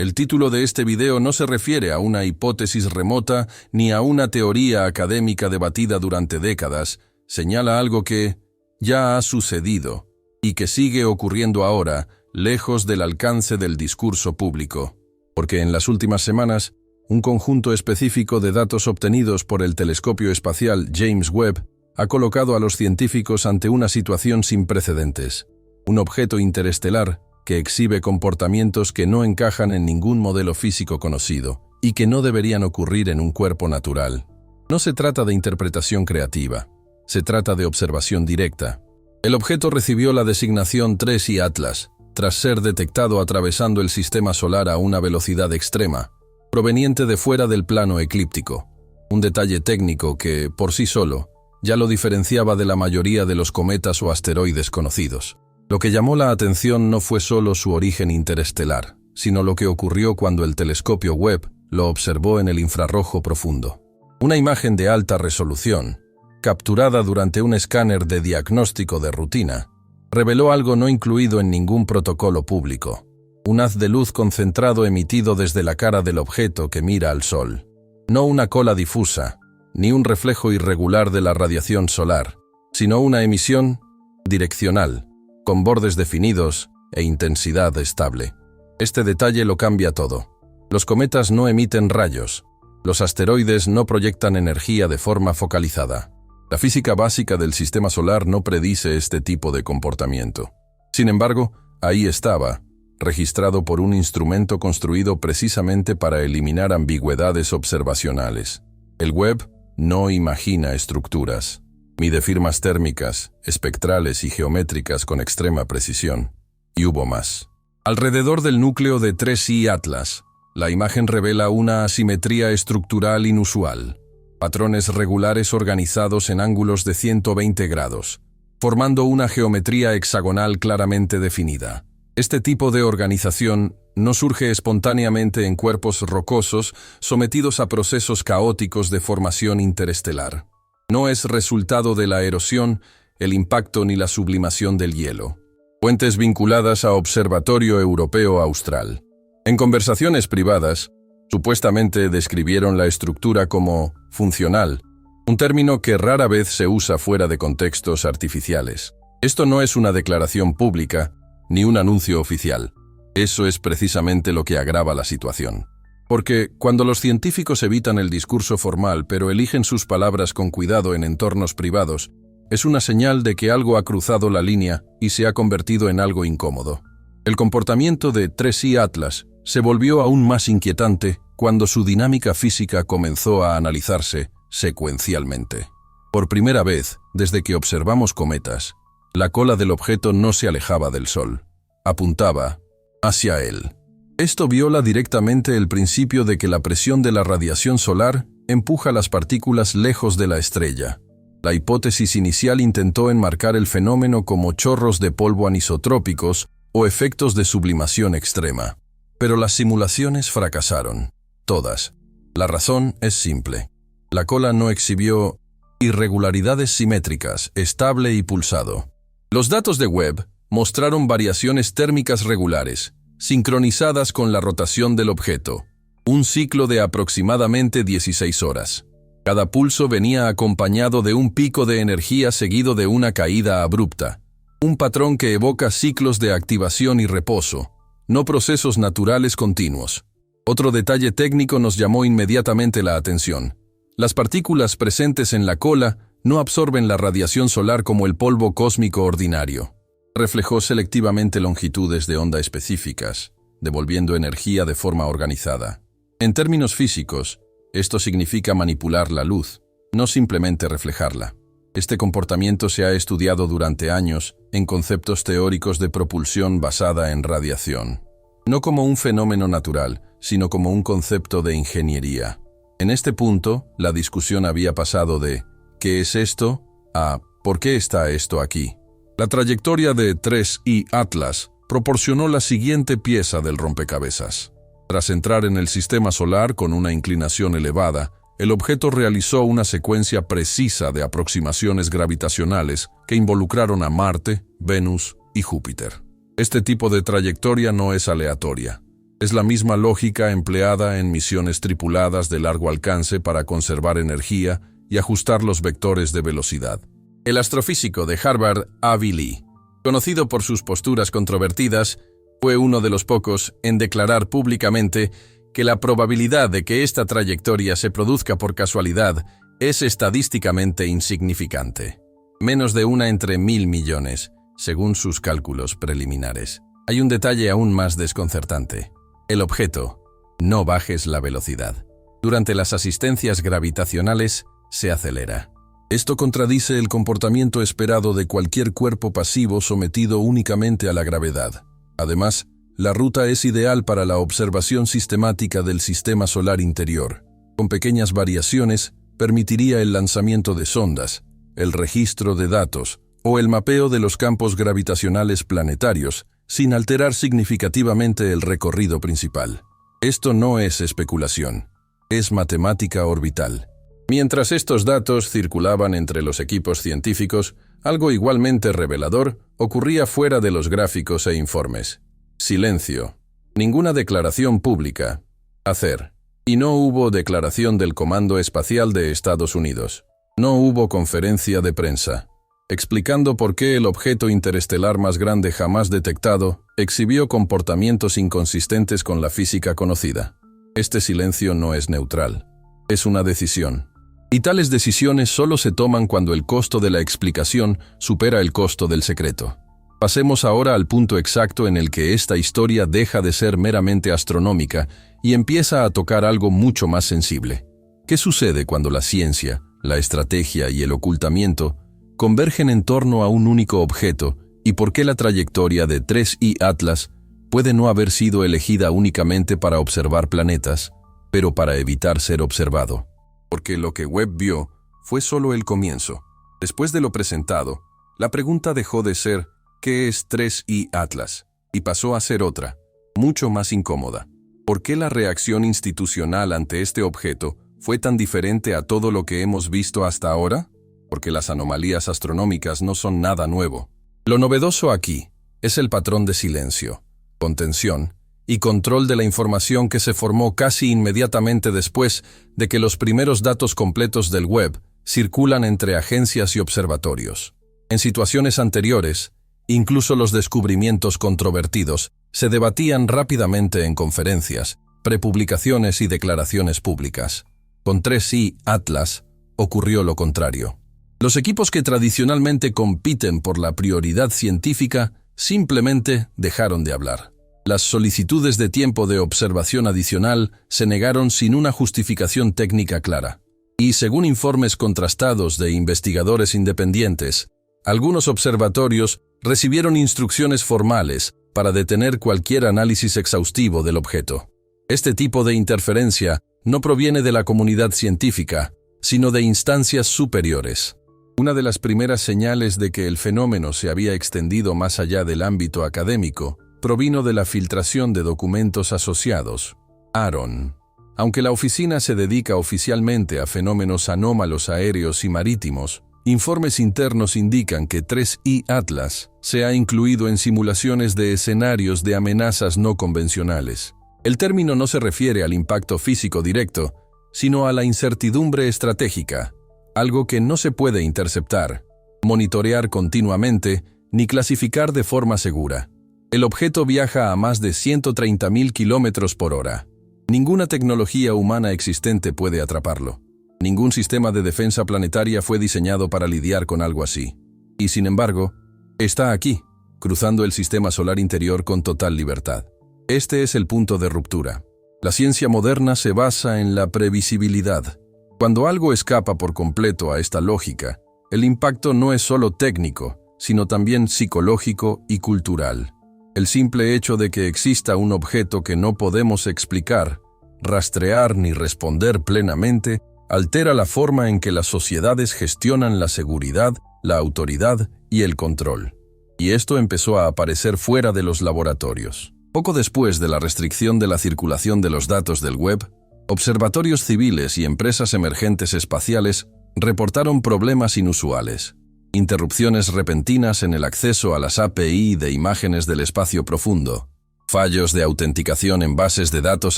El título de este video no se refiere a una hipótesis remota ni a una teoría académica debatida durante décadas, señala algo que ya ha sucedido y que sigue ocurriendo ahora, lejos del alcance del discurso público. Porque en las últimas semanas, un conjunto específico de datos obtenidos por el telescopio espacial James Webb ha colocado a los científicos ante una situación sin precedentes. Un objeto interestelar que exhibe comportamientos que no encajan en ningún modelo físico conocido y que no deberían ocurrir en un cuerpo natural. No se trata de interpretación creativa, se trata de observación directa. El objeto recibió la designación 3I Atlas, tras ser detectado atravesando el sistema solar a una velocidad extrema, proveniente de fuera del plano eclíptico. Un detalle técnico que, por sí solo, ya lo diferenciaba de la mayoría de los cometas o asteroides conocidos. Lo que llamó la atención no fue solo su origen interestelar, sino lo que ocurrió cuando el telescopio Webb lo observó en el infrarrojo profundo. Una imagen de alta resolución, capturada durante un escáner de diagnóstico de rutina, reveló algo no incluido en ningún protocolo público: un haz de luz concentrado emitido desde la cara del objeto que mira al Sol. No una cola difusa, ni un reflejo irregular de la radiación solar, sino una emisión direccional, con bordes definidos e intensidad estable. Este detalle lo cambia todo. Los cometas no emiten rayos. Los asteroides no proyectan energía de forma focalizada. La física básica del sistema solar no predice este tipo de comportamiento. Sin embargo, ahí estaba, registrado por un instrumento construido precisamente para eliminar ambigüedades observacionales. El Webb no imagina estructuras. Mide firmas térmicas, espectrales y geométricas con extrema precisión. Y hubo más. Alrededor del núcleo de 3I Atlas, la imagen revela una asimetría estructural inusual. Patrones regulares organizados en ángulos de 120 grados, formando una geometría hexagonal claramente definida. Este tipo de organización no surge espontáneamente en cuerpos rocosos sometidos a procesos caóticos de formación interestelar. No es resultado de la erosión, el impacto ni la sublimación del hielo. Fuentes vinculadas a Observatorio Europeo Austral. En conversaciones privadas, supuestamente describieron la estructura como funcional, un término que rara vez se usa fuera de contextos artificiales. Esto no es una declaración pública, ni un anuncio oficial. Eso es precisamente lo que agrava la situación. Porque cuando los científicos evitan el discurso formal pero eligen sus palabras con cuidado en entornos privados, es una señal de que algo ha cruzado la línea y se ha convertido en algo incómodo. El comportamiento de 3I Atlas se volvió aún más inquietante cuando su dinámica física comenzó a analizarse secuencialmente. Por primera vez, desde que observamos cometas, la cola del objeto no se alejaba del Sol, apuntaba hacia él. Esto viola directamente el principio de que la presión de la radiación solar empuja las partículas lejos de la estrella. La hipótesis inicial intentó enmarcar el fenómeno como chorros de polvo anisotrópicos o efectos de sublimación extrema. Pero las simulaciones fracasaron. Todas. La razón es simple. La cola no exhibió irregularidades simétricas, estable y pulsado. Los datos de Webb mostraron variaciones térmicas regulares, sincronizadas con la rotación del objeto. Un ciclo de aproximadamente 16 horas. Cada pulso venía acompañado de un pico de energía seguido de una caída abrupta. Un patrón que evoca ciclos de activación y reposo, no procesos naturales continuos. Otro detalle técnico nos llamó inmediatamente la atención. Las partículas presentes en la cola no absorben la radiación solar como el polvo cósmico ordinario. Reflejó selectivamente longitudes de onda específicas, devolviendo energía de forma organizada. En términos físicos, esto significa manipular la luz, no simplemente reflejarla. Este comportamiento se ha estudiado durante años en conceptos teóricos de propulsión basada en radiación. No como un fenómeno natural, sino como un concepto de ingeniería. En este punto, la discusión había pasado de ¿qué es esto? A ¿por qué está esto aquí? La trayectoria de 3I Atlas proporcionó la siguiente pieza del rompecabezas. Tras entrar en el sistema solar con una inclinación elevada, el objeto realizó una secuencia precisa de aproximaciones gravitacionales que involucraron a Marte, Venus y Júpiter. Este tipo de trayectoria no es aleatoria. Es la misma lógica empleada en misiones tripuladas de largo alcance para conservar energía y ajustar los vectores de velocidad. El astrofísico de Harvard, Avi Lee, conocido por sus posturas controvertidas, fue uno de los pocos en declarar públicamente que la probabilidad de que esta trayectoria se produzca por casualidad es estadísticamente insignificante. Menos de una entre 1.000 millones, según sus cálculos preliminares. Hay un detalle aún más desconcertante. El objeto, no bajes la velocidad. Durante las asistencias gravitacionales, se acelera. Esto contradice el comportamiento esperado de cualquier cuerpo pasivo sometido únicamente a la gravedad. Además, la ruta es ideal para la observación sistemática del sistema solar interior. Con pequeñas variaciones, permitiría el lanzamiento de sondas, el registro de datos o el mapeo de los campos gravitacionales planetarios, sin alterar significativamente el recorrido principal. Esto no es especulación, es matemática orbital. Mientras estos datos circulaban entre los equipos científicos, algo igualmente revelador ocurría fuera de los gráficos e informes. Silencio. Ninguna declaración pública. Hacer. Y no hubo declaración del Comando Espacial de Estados Unidos. No hubo conferencia de prensa, explicando por qué el objeto interestelar más grande jamás detectado exhibió comportamientos inconsistentes con la física conocida. Este silencio no es neutral, es una decisión. Y tales decisiones solo se toman cuando el costo de la explicación supera el costo del secreto. Pasemos ahora al punto exacto en el que esta historia deja de ser meramente astronómica y empieza a tocar algo mucho más sensible. ¿Qué sucede cuando la ciencia, la estrategia y el ocultamiento convergen en torno a un único objeto, y por qué la trayectoria de 3I Atlas puede no haber sido elegida únicamente para observar planetas, pero para evitar ser observado? Porque lo que Webb vio fue solo el comienzo. Después de lo presentado, la pregunta dejó de ser ¿qué es 3I Atlas? Y pasó a ser otra, mucho más incómoda. ¿Por qué la reacción institucional ante este objeto fue tan diferente a todo lo que hemos visto hasta ahora? Porque las anomalías astronómicas no son nada nuevo. Lo novedoso aquí es el patrón de silencio, contención y control de la información que se formó casi inmediatamente después de que los primeros datos completos del Webb circulan entre agencias y observatorios. En situaciones anteriores, incluso los descubrimientos controvertidos se debatían rápidamente en conferencias, prepublicaciones y declaraciones públicas. Con 3I Atlas ocurrió lo contrario. Los equipos que tradicionalmente compiten por la prioridad científica simplemente dejaron de hablar. Las solicitudes de tiempo de observación adicional se negaron sin una justificación técnica clara. Y según informes contrastados de investigadores independientes, algunos observatorios recibieron instrucciones formales para detener cualquier análisis exhaustivo del objeto. Este tipo de interferencia no proviene de la comunidad científica, sino de instancias superiores. Una de las primeras señales de que el fenómeno se había extendido más allá del ámbito académico provino de la filtración de documentos asociados, AARON. Aunque la oficina se dedica oficialmente a fenómenos anómalos aéreos y marítimos, informes internos indican que 3I Atlas se ha incluido en simulaciones de escenarios de amenazas no convencionales. El término no se refiere al impacto físico directo, sino a la incertidumbre estratégica, algo que no se puede interceptar, monitorear continuamente ni clasificar de forma segura. El objeto viaja a más de 130.000 kilómetros por hora. Ninguna tecnología humana existente puede atraparlo. Ningún sistema de defensa planetaria fue diseñado para lidiar con algo así. Y sin embargo, está aquí, cruzando el sistema solar interior con total libertad. Este es el punto de ruptura. La ciencia moderna se basa en la previsibilidad. Cuando algo escapa por completo a esta lógica, el impacto no es solo técnico, sino también psicológico y cultural. El simple hecho de que exista un objeto que no podemos explicar, rastrear ni responder plenamente, altera la forma en que las sociedades gestionan la seguridad, la autoridad y el control. Y esto empezó a aparecer fuera de los laboratorios. Poco después de la restricción de la circulación de los datos del Webb, observatorios civiles y empresas emergentes espaciales reportaron problemas inusuales. Interrupciones repentinas en el acceso a las API de imágenes del espacio profundo, fallos de autenticación en bases de datos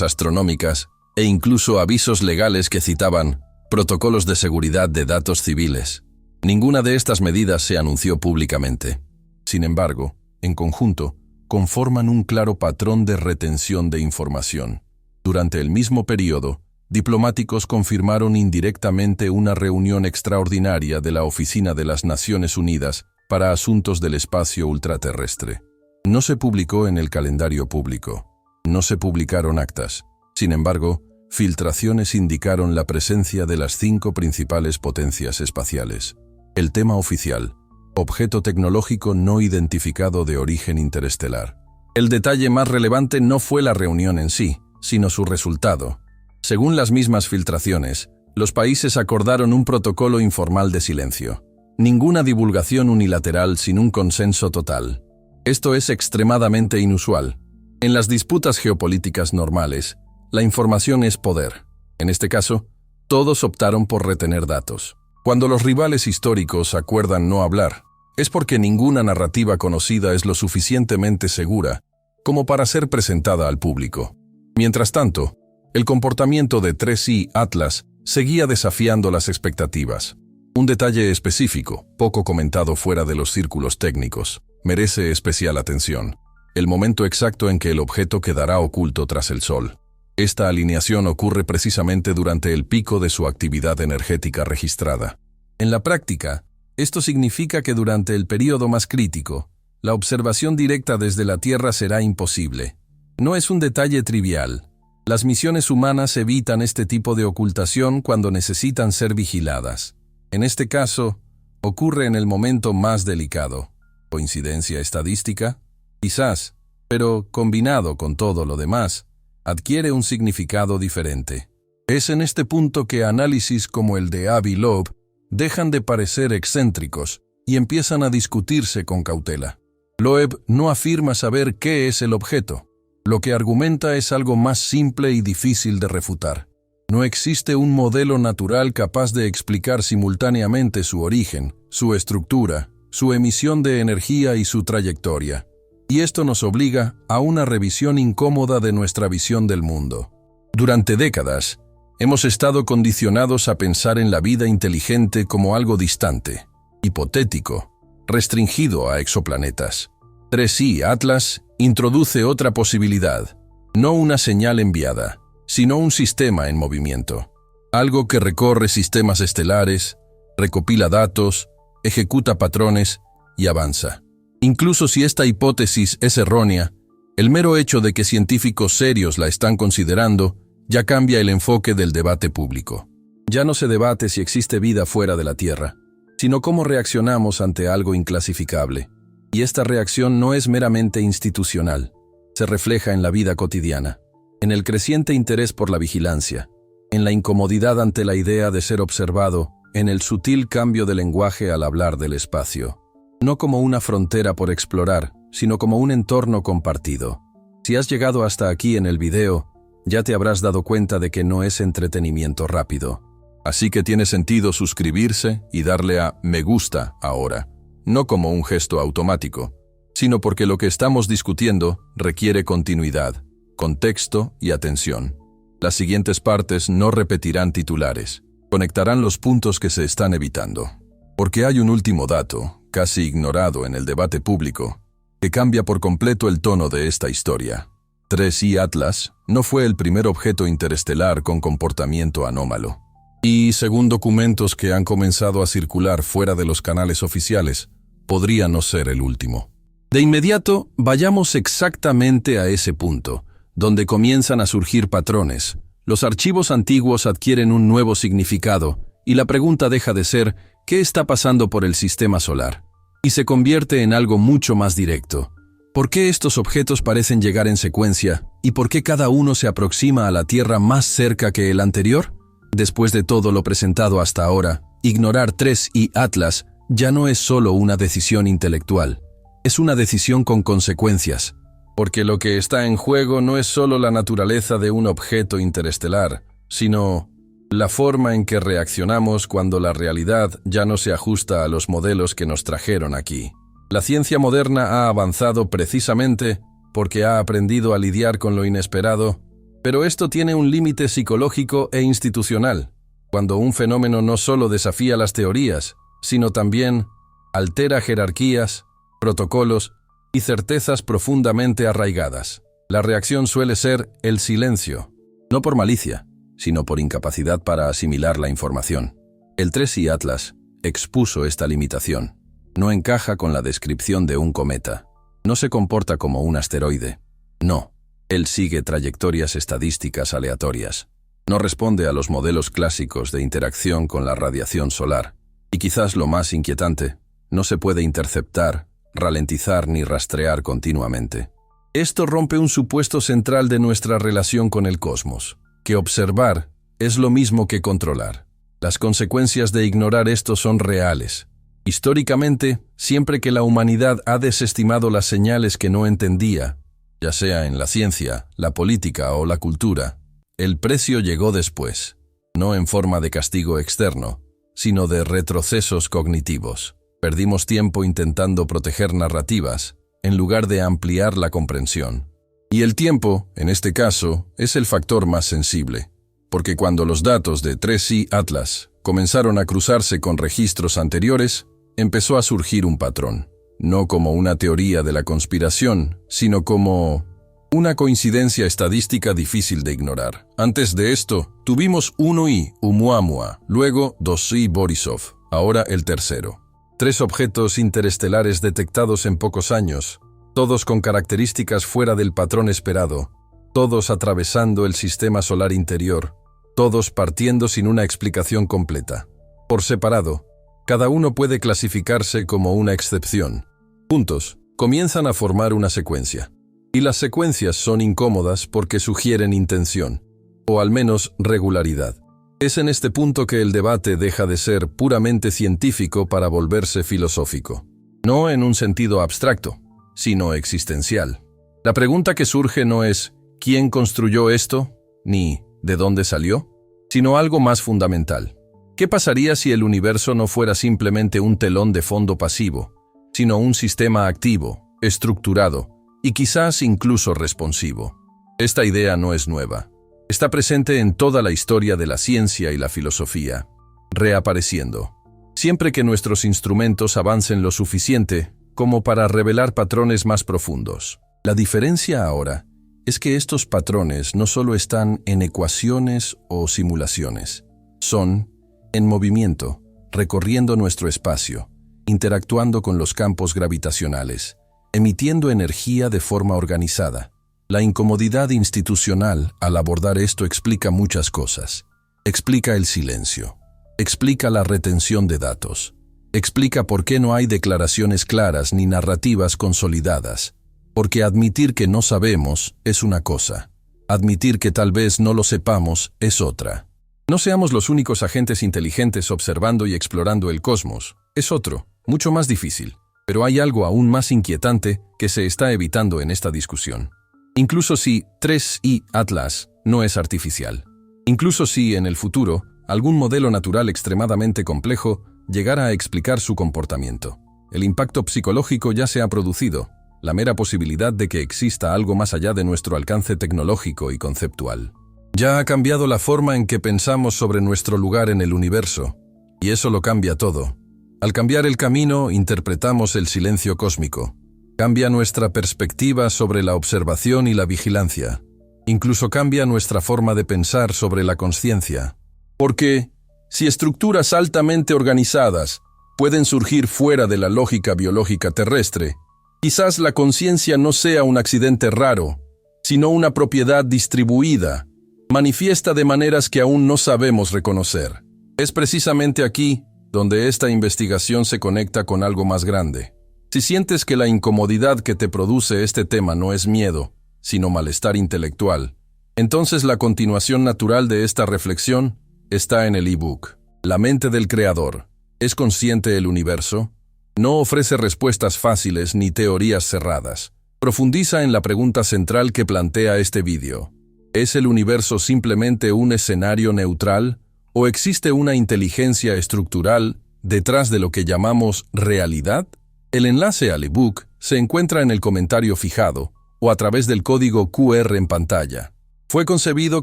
astronómicas e incluso avisos legales que citaban protocolos de seguridad de datos civiles. Ninguna de estas medidas se anunció públicamente. Sin embargo, en conjunto, conforman un claro patrón de retención de información. Durante el mismo periodo, diplomáticos confirmaron indirectamente una reunión extraordinaria de la Oficina de las Naciones Unidas para Asuntos del Espacio Ultraterrestre. No se publicó en el calendario público. No se publicaron actas. Sin embargo, filtraciones indicaron la presencia de las 5 principales potencias espaciales. El tema oficial: objeto tecnológico no identificado de origen interestelar. El detalle más relevante no fue la reunión en sí, sino su resultado. Según las mismas filtraciones, los países acordaron un protocolo informal de silencio. Ninguna divulgación unilateral sin un consenso total. Esto es extremadamente inusual. En las disputas geopolíticas normales, la información es poder. En este caso, todos optaron por retener datos. Cuando los rivales históricos acuerdan no hablar, es porque ninguna narrativa conocida es lo suficientemente segura como para ser presentada al público. Mientras tanto, el comportamiento de 3i Atlas seguía desafiando las expectativas. Un detalle específico, poco comentado fuera de los círculos técnicos, merece especial atención: el momento exacto en que el objeto quedará oculto tras el Sol. Esta alineación ocurre precisamente durante el pico de su actividad energética registrada. En la práctica, esto significa que durante el período más crítico, la observación directa desde la Tierra será imposible. No es un detalle trivial. Las misiones humanas evitan este tipo de ocultación cuando necesitan ser vigiladas. En este caso, ocurre en el momento más delicado. ¿Coincidencia estadística? Quizás, pero combinado con todo lo demás, adquiere un significado diferente. Es en este punto que análisis como el de Avi Loeb dejan de parecer excéntricos y empiezan a discutirse con cautela. Loeb no afirma saber qué es el objeto. Lo que argumenta es algo más simple y difícil de refutar. No existe un modelo natural capaz de explicar simultáneamente su origen, su estructura, su emisión de energía y su trayectoria. Y esto nos obliga a una revisión incómoda de nuestra visión del mundo. Durante décadas, hemos estado condicionados a pensar en la vida inteligente como algo distante, hipotético, restringido a exoplanetas. 3i Atlas introduce otra posibilidad: no una señal enviada, sino un sistema en movimiento. Algo que recorre sistemas estelares, recopila datos, ejecuta patrones y avanza. Incluso si esta hipótesis es errónea, el mero hecho de que científicos serios la están considerando ya cambia el enfoque del debate público. Ya no se debate si existe vida fuera de la Tierra, sino cómo reaccionamos ante algo inclasificable. Y esta reacción no es meramente institucional, se refleja en la vida cotidiana, en el creciente interés por la vigilancia, en la incomodidad ante la idea de ser observado, en el sutil cambio de lenguaje al hablar del espacio. No como una frontera por explorar, sino como un entorno compartido. Si has llegado hasta aquí en el video, ya te habrás dado cuenta de que no es entretenimiento rápido. Así que tiene sentido suscribirse y darle a me gusta ahora, no como un gesto automático, sino porque lo que estamos discutiendo requiere continuidad, contexto y atención. Las siguientes partes no repetirán titulares, conectarán los puntos que se están evitando. Porque hay un último dato, casi ignorado en el debate público, que cambia por completo el tono de esta historia. 3i Atlas no fue el primer objeto interestelar con comportamiento anómalo. Y, según documentos que han comenzado a circular fuera de los canales oficiales, podría no ser el último. De inmediato, vayamos exactamente a ese punto, donde comienzan a surgir patrones. Los archivos antiguos adquieren un nuevo significado, y la pregunta deja de ser ¿qué está pasando por el sistema solar? Y se convierte en algo mucho más directo. ¿Por qué estos objetos parecen llegar en secuencia? ¿Y por qué cada uno se aproxima a la Tierra más cerca que el anterior? Después de todo lo presentado hasta ahora, ignorar 3i Atlas ya no es solo una decisión intelectual. Es una decisión con consecuencias. Porque lo que está en juego no es solo la naturaleza de un objeto interestelar, sino la forma en que reaccionamos cuando la realidad ya no se ajusta a los modelos que nos trajeron aquí. La ciencia moderna ha avanzado precisamente porque ha aprendido a lidiar con lo inesperado, pero esto tiene un límite psicológico e institucional, cuando un fenómeno no solo desafía las teorías, sino también altera jerarquías, protocolos y certezas profundamente arraigadas. La reacción suele ser el silencio, no por malicia, sino por incapacidad para asimilar la información. El 3i Atlas expuso esta limitación. No encaja con la descripción de un cometa. No se comporta como un asteroide. No, él sigue trayectorias estadísticas aleatorias. No responde a los modelos clásicos de interacción con la radiación solar. Y quizás lo más inquietante, no se puede interceptar, ralentizar ni rastrear continuamente. Esto rompe un supuesto central de nuestra relación con el cosmos, que observar es lo mismo que controlar. Las consecuencias de ignorar esto son reales. Históricamente, siempre que la humanidad ha desestimado las señales que no entendía, ya sea en la ciencia, la política o la cultura, el precio llegó después, no en forma de castigo externo, sino de retrocesos cognitivos. Perdimos tiempo intentando proteger narrativas, en lugar de ampliar la comprensión. Y el tiempo, en este caso, es el factor más sensible, porque cuando los datos de 3i Atlas comenzaron a cruzarse con registros anteriores, empezó a surgir un patrón, no como una teoría de la conspiración, sino como una coincidencia estadística difícil de ignorar. Antes de esto, tuvimos 1i Oumuamua, luego 2i Borisov, ahora el tercero. 3 objetos interestelares detectados en pocos años, todos con características fuera del patrón esperado, todos atravesando el sistema solar interior, todos partiendo sin una explicación completa. Por separado, cada uno puede clasificarse como una excepción. Juntos, comienzan a formar una secuencia. Y las secuencias son incómodas porque sugieren intención, o al menos regularidad. Es en este punto que el debate deja de ser puramente científico para volverse filosófico. No en un sentido abstracto, sino existencial. La pregunta que surge no es ¿quién construyó esto? Ni ¿de dónde salió? Sino algo más fundamental. ¿Qué pasaría si el universo no fuera simplemente un telón de fondo pasivo, sino un sistema activo, estructurado y quizás incluso responsivo? Esta idea no es nueva. Está presente en toda la historia de la ciencia y la filosofía, reapareciendo. Siempre que nuestros instrumentos avancen lo suficiente como para revelar patrones más profundos. La diferencia ahora es que estos patrones no solo están en ecuaciones o simulaciones, son en movimiento, recorriendo nuestro espacio, interactuando con los campos gravitacionales, emitiendo energía de forma organizada. La incomodidad institucional al abordar esto explica muchas cosas. Explica el silencio, explica la retención de datos, explica por qué no hay declaraciones claras ni narrativas consolidadas, porque admitir que no sabemos es una cosa, admitir que tal vez no lo sepamos es otra. No seamos los únicos agentes inteligentes observando y explorando el cosmos, es otro, mucho más difícil, pero hay algo aún más inquietante que se está evitando en esta discusión. Incluso si 3i Atlas no es artificial. Incluso si, en el futuro, algún modelo natural extremadamente complejo llegara a explicar su comportamiento. El impacto psicológico ya se ha producido, la mera posibilidad de que exista algo más allá de nuestro alcance tecnológico y conceptual. Ya ha cambiado la forma en que pensamos sobre nuestro lugar en el universo, y eso lo cambia todo. Al cambiar el camino, interpretamos el silencio cósmico. Cambia nuestra perspectiva sobre la observación y la vigilancia. Incluso cambia nuestra forma de pensar sobre la consciencia. Porque, si estructuras altamente organizadas pueden surgir fuera de la lógica biológica terrestre, quizás la conciencia no sea un accidente raro, sino una propiedad distribuida, manifiesta de maneras que aún no sabemos reconocer. Es precisamente aquí donde esta investigación se conecta con algo más grande. Si sientes que la incomodidad que te produce este tema no es miedo, sino malestar intelectual, entonces la continuación natural de esta reflexión está en el ebook. La mente del creador. ¿Es consciente el universo? No ofrece respuestas fáciles ni teorías cerradas. Profundiza en la pregunta central que plantea este vídeo. ¿Es el universo simplemente un escenario neutral? ¿O existe una inteligencia estructural detrás de lo que llamamos realidad? El enlace al ebook se encuentra en el comentario fijado o a través del código QR en pantalla. Fue concebido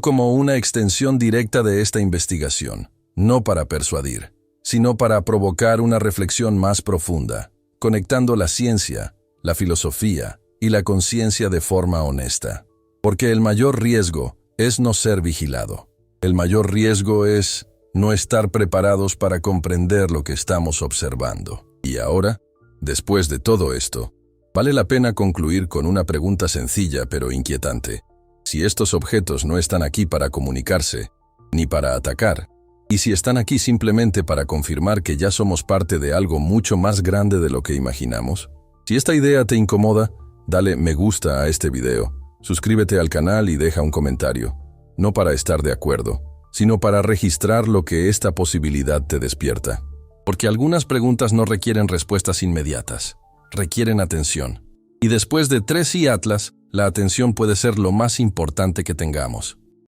como una extensión directa de esta investigación, no para persuadir, sino para provocar una reflexión más profunda, conectando la ciencia, la filosofía y la conciencia de forma honesta. Porque el mayor riesgo es no ser vigilado. El mayor riesgo es no estar preparados para comprender lo que estamos observando. Y ahora, después de todo esto, vale la pena concluir con una pregunta sencilla pero inquietante. Si estos objetos no están aquí para comunicarse, ni para atacar, y si están aquí simplemente para confirmar que ya somos parte de algo mucho más grande de lo que imaginamos, si esta idea te incomoda, dale me gusta a este video, suscríbete al canal y deja un comentario, no para estar de acuerdo, sino para registrar lo que esta posibilidad te despierta. Porque algunas preguntas no requieren respuestas inmediatas, requieren atención. Y después de 3 y Atlas, la atención puede ser lo más importante que tengamos.